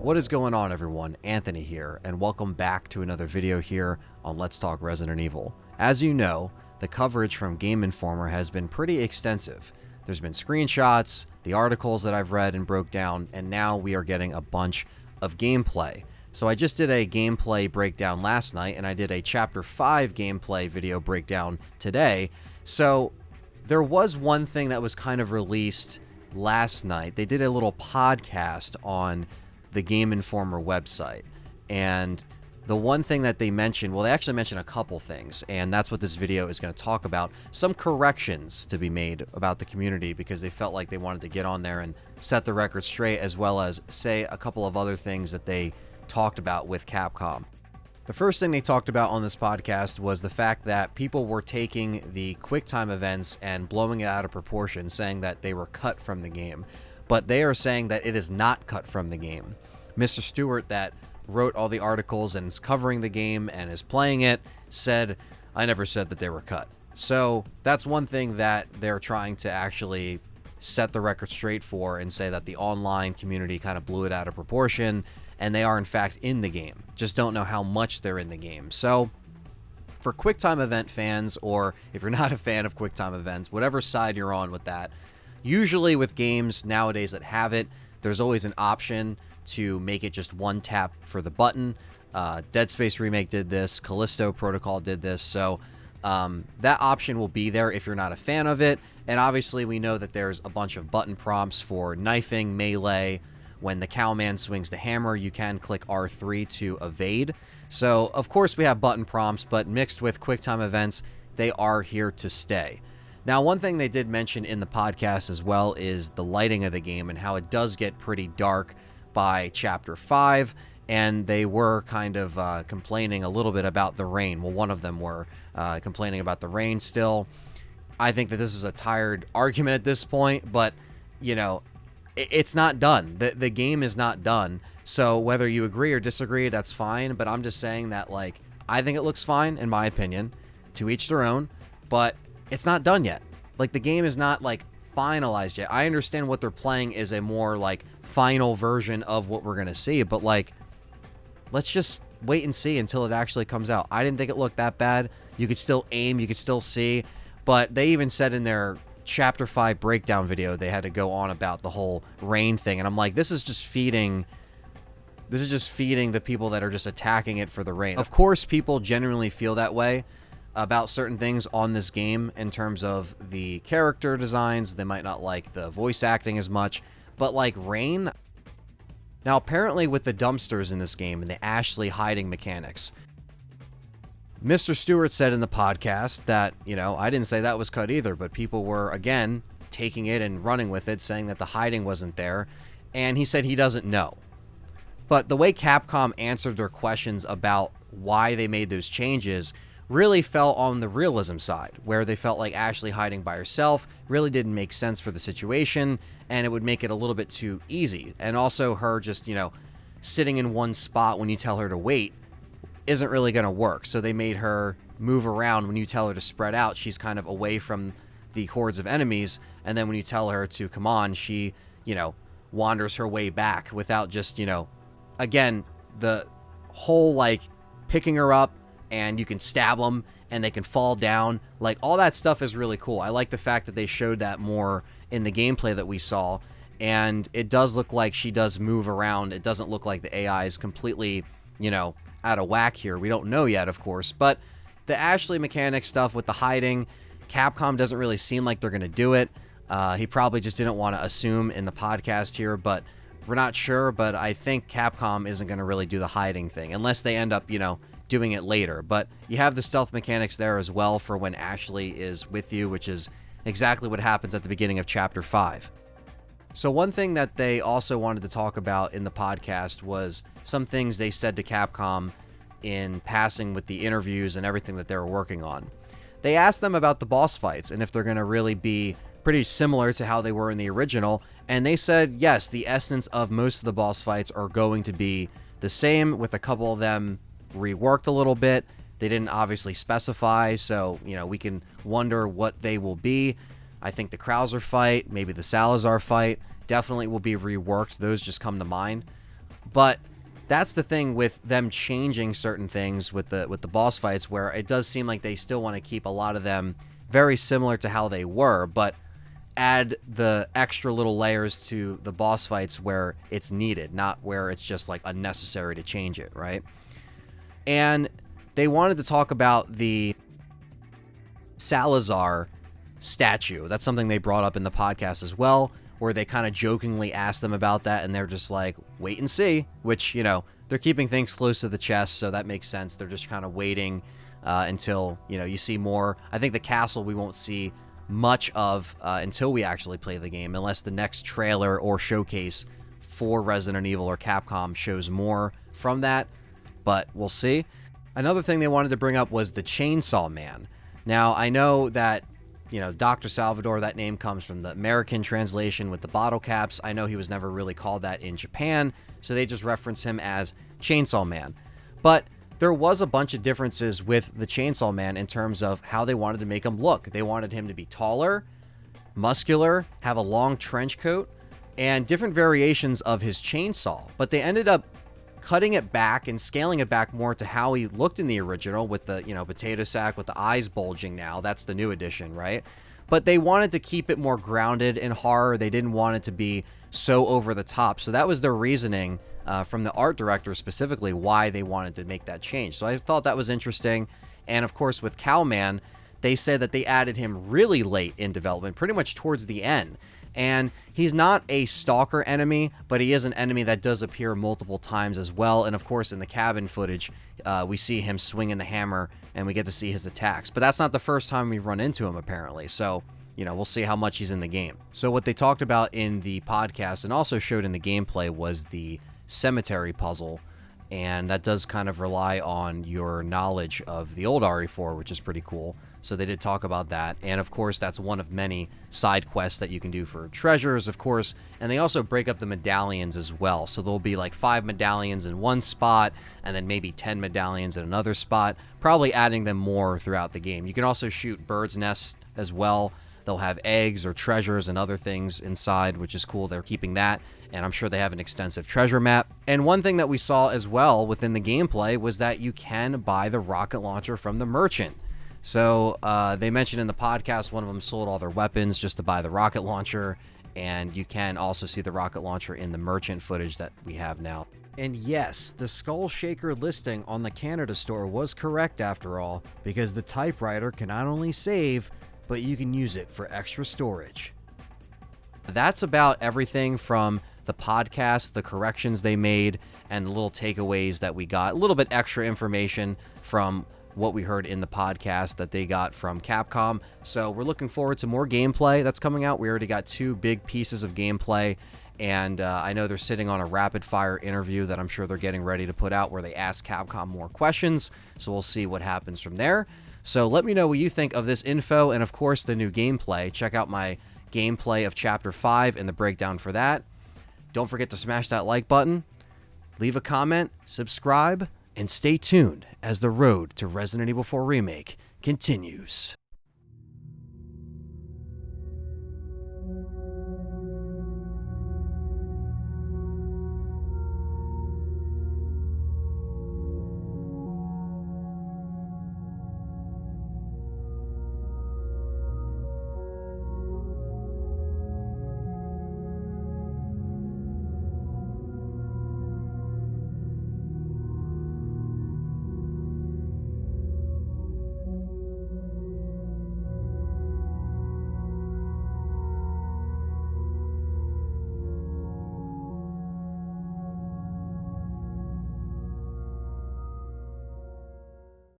What is going on, everyone? Anthony here, and welcome back to another video here on Let's Talk Resident Evil. As you know, the coverage from Game Informer has been pretty extensive. There's been screenshots, the articles that I've read and broke down, and now we are getting a bunch of gameplay. So I just did a gameplay breakdown last night, and I did a Chapter 5 gameplay video breakdown today. So there was one thing that was kind of released last night. They did a little podcast on the Game Informer website, and the one thing that they mentioned, well, they actually mentioned a couple things, and that's what this video is going to talk about. Some corrections to be made about the community because they felt like they wanted to get on there and set the record straight, as well as say a couple of other things that they talked about with Capcom. The first thing they talked about on this podcast was the fact that people were taking the QuickTime events and blowing it out of proportion, saying that they were cut from the game. But they are saying that it is not cut from the game. Mr. Stewart, that wrote all the articles and is covering the game and is playing it, said, I never said that they were cut. So that's one thing that they're trying to actually set the record straight for and say that the online community kind of blew it out of proportion, and they are in fact in the game. Just don't know how much they're in the game. So for QuickTime event fans, or if you're not a fan of QuickTime events, whatever side you're on with that, usually with games nowadays that have it, there's always an option to make it just one tap for the button. Dead Space Remake did this, Callisto Protocol did this, so that option will be there if you're not a fan of it. And obviously we know that there's a bunch of button prompts for knifing, melee. When the cowman swings the hammer, you can click R3 to evade. So of course we have button prompts, but mixed with QuickTime events, they are here to stay. Now, one thing they did mention in the podcast as well is the lighting of the game and how it does get pretty dark by Chapter 5, and they were kind of complaining a little bit about the rain. Well, one of them were complaining about the rain still. I think that this is a tired argument at this point, but, you know, it's not done. The game is not done. So whether you agree or disagree, that's fine, but I'm just saying that, like, I think it looks fine, in my opinion. To each their own, but it's not done yet. Like, the game is not, like, finalized yet. I understand what they're playing is a more, like, final version of what we're gonna see, but, like, let's just wait and see until it actually comes out. I didn't think it looked that bad. You could still aim, you could still see, but they even said in their Chapter 5 breakdown video they had to go on about the whole rain thing, and I'm like, this is just feeding the people that are just attacking it for the rain. Of course, people genuinely feel that way about certain things on this game in terms of the character designs. They might not like the voice acting as much, but like rain. Now, apparently with the dumpsters in this game and the Ashley hiding mechanics, Mr. Stewart said in the podcast that, you know, I didn't say that was cut either, but people were, again, taking it and running with it, saying that the hiding wasn't there, and he said he doesn't know. But the way Capcom answered their questions about why they made those changes really fell on the realism side, where they felt like Ashley hiding by herself really didn't make sense for the situation, and it would make it a little bit too easy. And also her just, you know, sitting in one spot when you tell her to wait isn't really going to work. So they made her move around. When you tell her to spread out, she's kind of away from the hordes of enemies, and then when you tell her to come on, she, you know, wanders her way back without just, you know, again, the whole, like, picking her up and you can stab them and they can fall down. Like, all that stuff is really cool. I like the fact that they showed that more in the gameplay that we saw, and it does look like she does move around. It doesn't look like the AI is completely, you know, out of whack here. We don't know yet, of course, but the Ashley mechanic stuff with the hiding, Capcom doesn't really seem like they're going to do it. He probably just didn't want to assume in the podcast here, but we're not sure. But I think Capcom isn't going to really do the hiding thing unless they end up, you know, doing it later. But you have the stealth mechanics there as well for when Ashley is with you, which is exactly what happens at the beginning of Chapter 5. So one thing that they also wanted to talk about in the podcast was some things they said to Capcom in passing with the interviews and everything that they were working on. They asked them about the boss fights and if they're going to really be pretty similar to how they were in the original, and they said yes, the essence of most of the boss fights are going to be the same, with a couple of them reworked a little bit. They didn't obviously specify, so, you know, we can wonder what they will be. I think the Krauser fight, maybe the Salazar fight, definitely will be reworked. Those just come to mind. But that's the thing with them changing certain things with the boss fights, where it does seem like they still want to keep a lot of them very similar to how they were, but add the extra little layers to the boss fights where it's needed, not where it's just like unnecessary to change it, right? And they wanted to talk about the Salazar statue. That's something they brought up in the podcast as well, where they kind of jokingly asked them about that, and they're just like, wait and see, which, you know, they're keeping things close to the chest, so that makes sense. They're just kind of waiting until, you know, you see more. I think the castle we won't see much of until we actually play the game, unless the next trailer or showcase for Resident Evil or Capcom shows more from that, but we'll see. Another thing they wanted to bring up was the Chainsaw Man. Now, I know that, you know, Dr. Salvador, that name comes from the American translation with the bottle caps. I know he was never really called that in Japan, so they just reference him as Chainsaw Man. But there was a bunch of differences with the Chainsaw Man in terms of how they wanted to make him look. They wanted him to be taller, muscular, have a long trench coat, and different variations of his chainsaw. But they ended up cutting it back and scaling it back more to how he looked in the original, with the, you know, potato sack with the eyes bulging now. That's the new edition, right? But they wanted to keep it more grounded in horror. They didn't want it to be so over the top. So that was their reasoning from the art director specifically, why they wanted to make that change. So I thought that was interesting. And of course, with Cowman, they said that they added him really late in development, pretty much towards the end. And he's not a stalker enemy, but he is an enemy that does appear multiple times as well. And of course, in the cabin footage, we see him swinging the hammer, and we get to see his attacks. But that's not the first time we've run into him, apparently. So, you know, we'll see how much he's in the game. So what they talked about in the podcast and also showed in the gameplay was the cemetery puzzle. And that does kind of rely on your knowledge of the old RE4, which is pretty cool. So they did talk about that. And of course, that's one of many side quests that you can do for treasures, of course. And they also break up the medallions as well. So there'll be like 5 medallions in one spot, and then maybe 10 medallions in another spot, probably adding them more throughout the game. You can also shoot birds' nests as well. They'll have eggs or treasures and other things inside, which is cool. They're keeping that, and I'm sure they have an extensive treasure map. And one thing that we saw as well within the gameplay was that you can buy the rocket launcher from the merchant. So they mentioned in the podcast one of them sold all their weapons just to buy the rocket launcher, and you can also see the rocket launcher in the merchant footage that we have now. And yes, the Skull Shaker listing on the Canada store was correct after all, because the typewriter can not only save, but you can use it for extra storage. That's about everything from the podcast, the corrections they made, and the little takeaways that we got. A little bit extra information from what we heard in the podcast that they got from Capcom. So we're looking forward to more gameplay that's coming out. We already got 2 big pieces of gameplay, and I know they're sitting on a rapid fire interview that I'm sure they're getting ready to put out, where they ask Capcom more questions. So we'll see what happens from there. So let me know what you think of this info, and of course the new gameplay. Check out my gameplay of Chapter 5 and the breakdown for that. Don't forget to smash that like button, leave a comment, subscribe, and stay tuned as the road to Resident Evil 4 Remake continues.